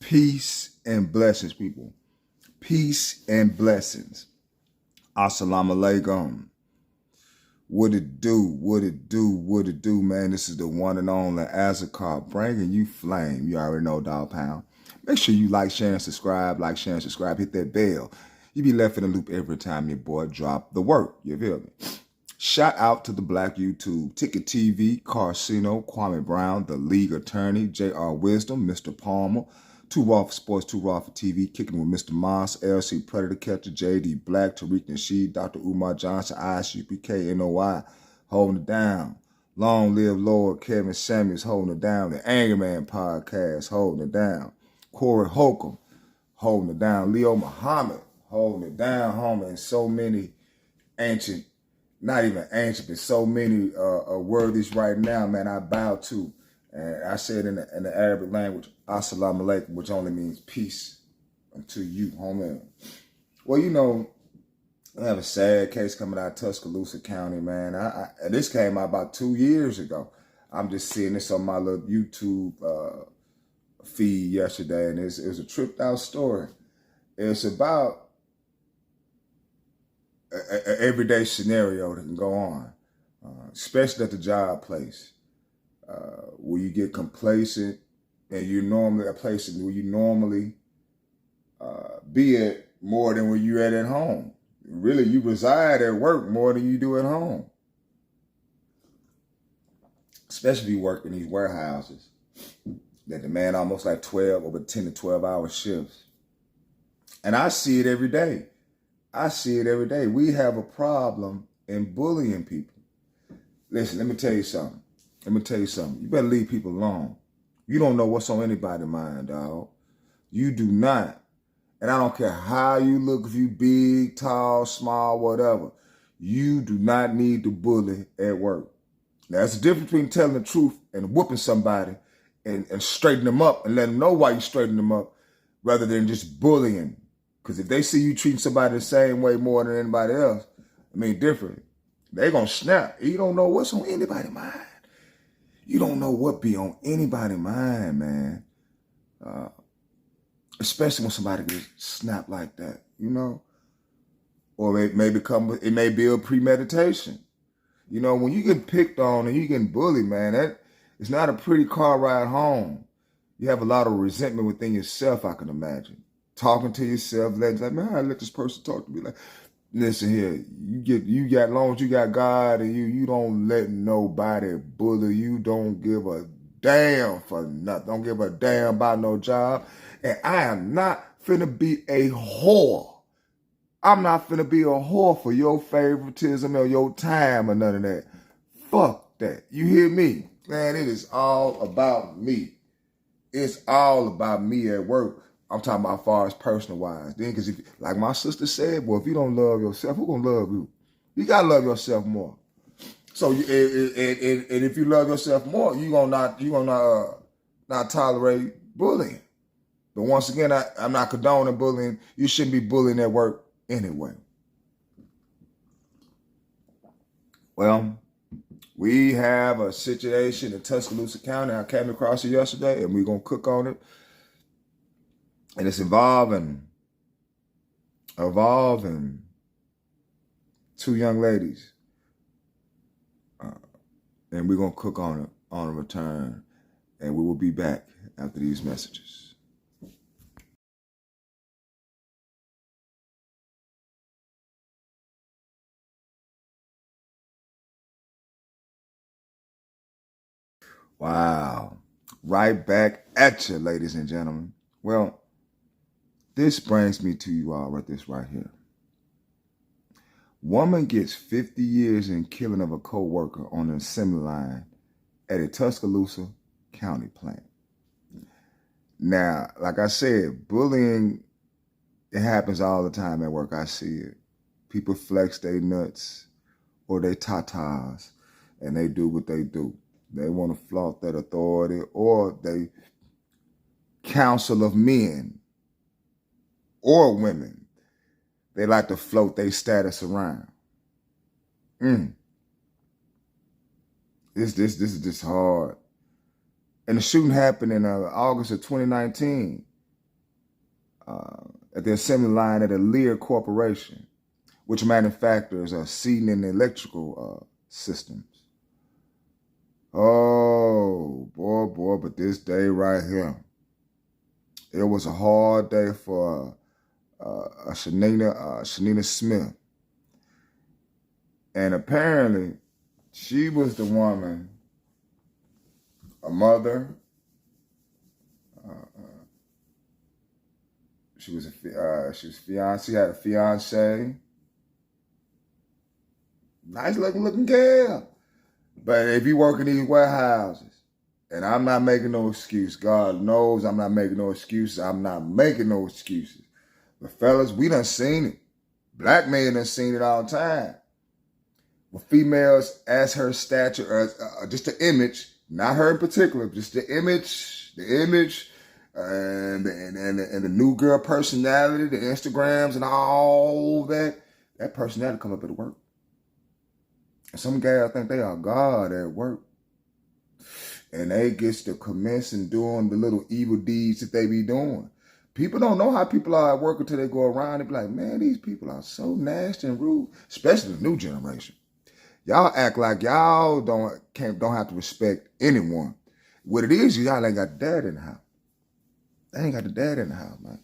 Peace and blessings, people. Peace and blessings. Assalamu alaikum. What it do, what it do, what it do, man. This is the one and only Azakar bringing you flame. You already know, dog pound. Make sure you like, share, and subscribe. Like, share, and subscribe. Hit that bell. You be left in the loop every time your boy drop the work. You feel me? Shout out to the Black YouTube, Ticket TV, Carcino, Kwame Brown, the League Attorney, J.R. Wisdom, Mr. Palmer, Too Raw for Sports, Too Raw for TV, Kicking with Mr. Moss, LC Predator Catcher, J.D. Black, Tariq Nasheed, Dr. Umar Johnson, ISUPK, NOI, holding it down. Long Live Lord Kevin Samuels, holding it down. The Angry Man Podcast, holding it down. Corey Holcomb, holding it down. Leo Muhammad, holding it down, homie. And so many ancient, not even ancient, but so many worthies right now, man, I bow to. And I said in the Arabic language, Assalamu alaikum, which only means peace unto you, homie. Well, you know, I have a sad case coming out of Tuscaloosa County, man. And this came out about 2 years ago. I'm just seeing this on my little YouTube feed yesterday, and it was a tripped out story. It's about an everyday scenario that can go on, especially at the job place. Where you get complacent and you normally a place where you normally be at more than where you at home. Really, you reside at work more than you do at home. Especially if you work in these warehouses that demand almost like 10 to 12 hour shifts. And I see it every day. I see it every day. We have a problem in bullying people. Listen, let me tell you something. You better leave people alone. You don't know what's on anybody's mind, dog. You do not. And I don't care how you look, if you big, tall, small, whatever. You do not need to bully at work. Now, there's a difference between telling the truth and whooping somebody and straightening them up and letting them know why you straighten them up rather than just bullying. Because if they see you treating somebody the same way more than anybody else, different, they're going to snap. You don't know what's on anybody's mind. You don't know what be on anybody's mind, man. Especially when somebody gets snapped like that, you know? Or it may be a premeditation. You know, when you get picked on and you getting bullied, man, it's not a pretty car ride home. You have a lot of resentment within yourself, I can imagine. Talking to yourself, like, man, I let this person talk to me. Like, listen here, you got, as long as you got God and you don't let nobody bully you. Don't give a damn for nothing. Don't give a damn about no job. And I am not finna be a whore. I'm not finna be a whore for your favoritism or your time or none of that. Fuck that. You hear me? Man, it is all about me. It's all about me at work. I'm talking about as far as personal wise. Then, because like my sister said, well, if you don't love yourself, who gonna love you? You gotta love yourself more. So, and if you love yourself more, you gonna not tolerate bullying. But once again, I'm not condoning bullying. You shouldn't be bullying at work anyway. Well, we have a situation in Tuscaloosa County. I came across it yesterday, and we're gonna cook on it. And it's evolving two young ladies. And we're going to cook on it on a return. And we will be back after these messages. Wow. Right back at you, ladies and gentlemen. Well, this brings me to you all right here. Woman gets 50 years in killing of a co-worker on an assembly line at a Tuscaloosa County plant. Now, like I said, bullying, it happens all the time at work. I see it. People flex their nuts or their tatas, and they do what they do. They want to flaunt that authority, or they council of men or women, they like to float their status around. This is just hard. And the shooting happened in August of 2019 at the assembly line at a Lear Corporation, which manufactures seating and electrical systems. Oh, boy, but this day right here, it was a hard day for Shanina Smith. And apparently, she was the woman, a mother. She was fiance. She had a fiance. Nice looking girl. But if you work in these warehouses, and I'm not making no excuse, God knows I'm not making no excuses. I'm not making no excuses. But fellas, we done seen it. Black men done seen it all the time. When females, as her stature, just the image, not her in particular, just the image, and the new girl personality, the Instagrams and all that personality come up at work. And some guys think they are God at work. And they gets to commence and doing the little evil deeds that they be doing. People don't know how people are at work until they go around and be like, man, these people are so nasty and rude, especially the new generation. Y'all act like y'all don't have to respect anyone. What it is, y'all ain't got the dad in the house. They ain't got the dad in the house, man.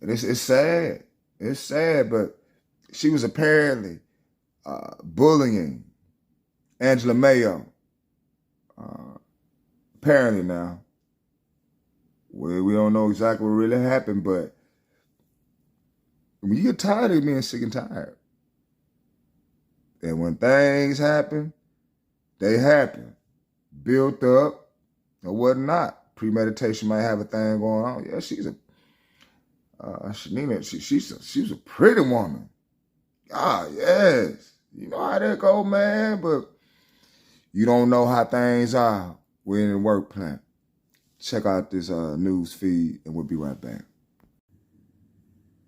And it's sad. It's sad, but she was apparently bullying Angela Mayo. Apparently now. We don't know exactly what really happened, but when you get tired of being sick and tired, and when things happen, they happen. Built up or whatnot. Premeditation might have a thing going on. Yeah, she's a Shanina. She's a pretty woman. Ah, yes. You know how that go, man, but you don't know how things are. We're in the work plant. Check out this news feed, and we'll be right back.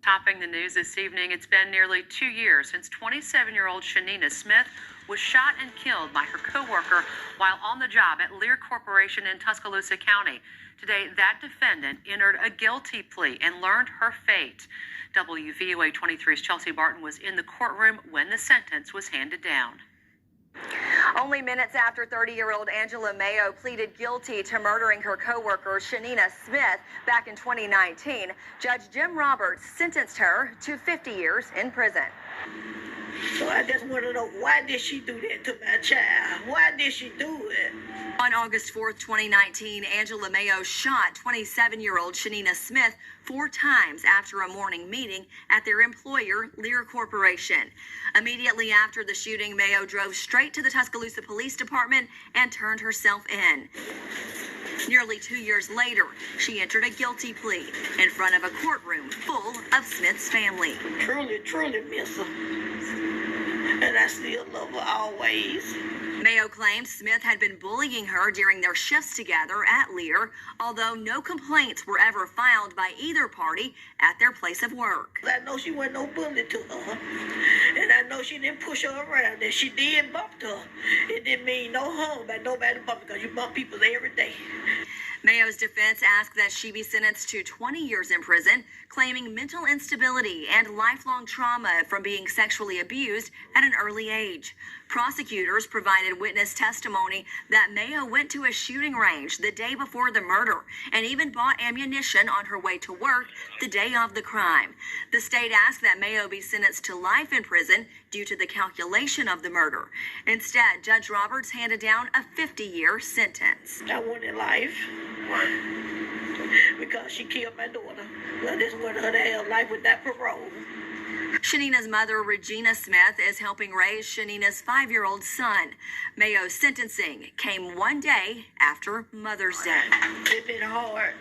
Topping the news this evening, it's been nearly 2 years since 27-year-old Shanina Smith was shot and killed by her co-worker while on the job at Lear Corporation in Tuscaloosa County. Today, that defendant entered a guilty plea and learned her fate. WVOA 23's Chelsea Barton was in the courtroom when the sentence was handed down. Only minutes after 30-year-old Angela Mayo pleaded guilty to murdering her co-worker Shanina Smith back in 2019, Judge Jim Roberts sentenced her to 50 years in prison. So I just want to know, why did she do that to my child? Why did she do it? On August 4th, 2019, Angela Mayo shot 27-year-old Shanina Smith 4 times after a morning meeting at their employer, Lear Corporation. Immediately after the shooting, Mayo drove straight to the Tuscaloosa Police Department and turned herself in. Nearly 2 years later, she entered a guilty plea in front of a courtroom full of Smith's family. Truly, truly miss her. And I still love her always. Mayo claimed Smith had been bullying her during their shifts together at Lear, although no complaints were ever filed by either party at their place of work. I know she wasn't no bully to her, and I know she didn't push her around, and she did bump her. It didn't mean no harm by nobody bumping, because you bump people every day. Mayo's defense asked that she be sentenced to 20 years in prison, claiming mental instability and lifelong trauma from being sexually abused at an early age. Prosecutors provided witness testimony that Mayo went to a shooting range the day before the murder and even bought ammunition on her way to work the day of the crime. The state asked that Mayo be sentenced to life in prison due to the calculation of the murder. Instead, Judge Roberts handed down a 50-year sentence. I wanted life. Because she killed my daughter. I just wanted her to have life without parole. Shanina's mother, Regina Smith, is helping raise Shanina's 5-year-old son. Mayo's sentencing came one day after Mother's Day. It's been hard.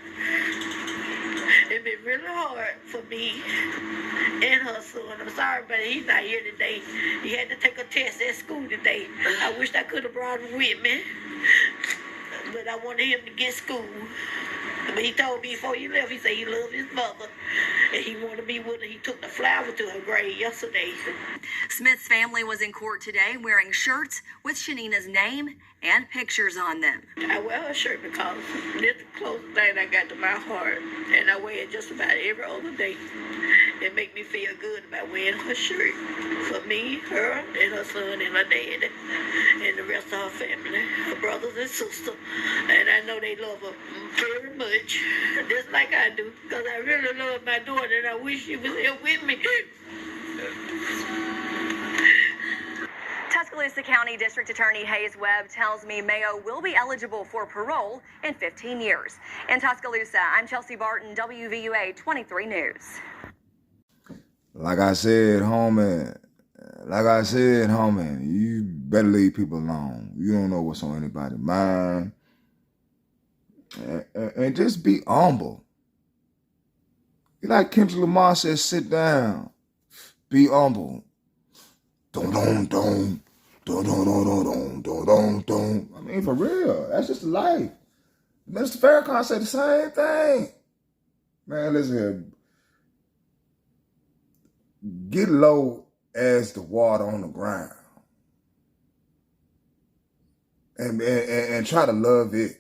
It's been really hard for me and her son. I'm sorry, but he's not here today. He had to take a test at school today. I wish I could have brought him with me, but I wanted him to get school. But he told me before he left, he said he loved his mother, and he wanted to be with her. He took the flower to her grave yesterday. Smith's family was in court today wearing shirts with Shanina's name and pictures on them. I wear a shirt because it's the closest thing I got to my heart, and I wear it just about every other day. It make me feel good about wearing her shirt for me, her, and her son, and her dad, and the rest of her family, her brothers and sisters. And I know they love her very much, just like I do, because I really love my daughter, and I wish she was here with me. Tuscaloosa County District Attorney Hayes Webb tells me Mayo will be eligible for parole in 15 years. In Tuscaloosa, I'm Chelsea Barton, WVUA 23 News. Like I said, homie, you better leave people alone. You don't know what's on anybody's mind. And just be humble. Like Kendrick Lamar says, sit down. Be humble. Don't. I mean, for real. That's just life. Mr. Farrakhan said the same thing. Man, listen here. Get low as the water on the ground. And try to love it.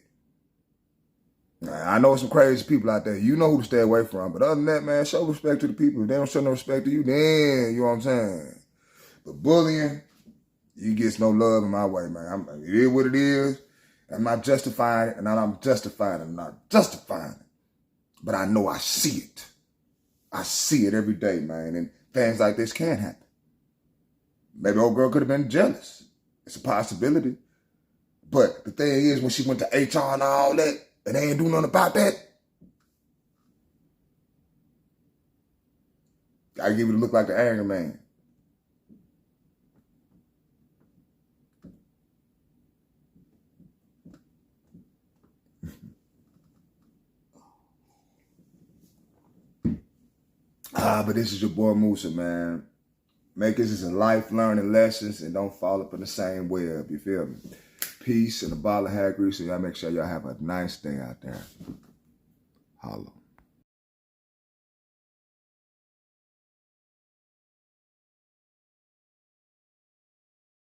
I know some crazy people out there. You know who to stay away from. But other than that, man, show respect to the people. If they don't show no respect to you, then, you know what I'm saying? But bullying, you get no love in my way, man. It is what it is. I'm not justifying it, and I'm justifying it. I'm not justifying it. But I know I see it. I see it every day, man. And things like this can happen. Maybe old girl could have been jealous. It's a possibility. But the thing is, when she went to HR and all that, and they ain't do nothing about that, I give it a look like the angry man. But this is your boy Musa, man. Make this as a life learning lessons and don't fall up in the same web. You feel me? Peace and a bottle of hair grease. So y'all make sure y'all have a nice day out there. Holla.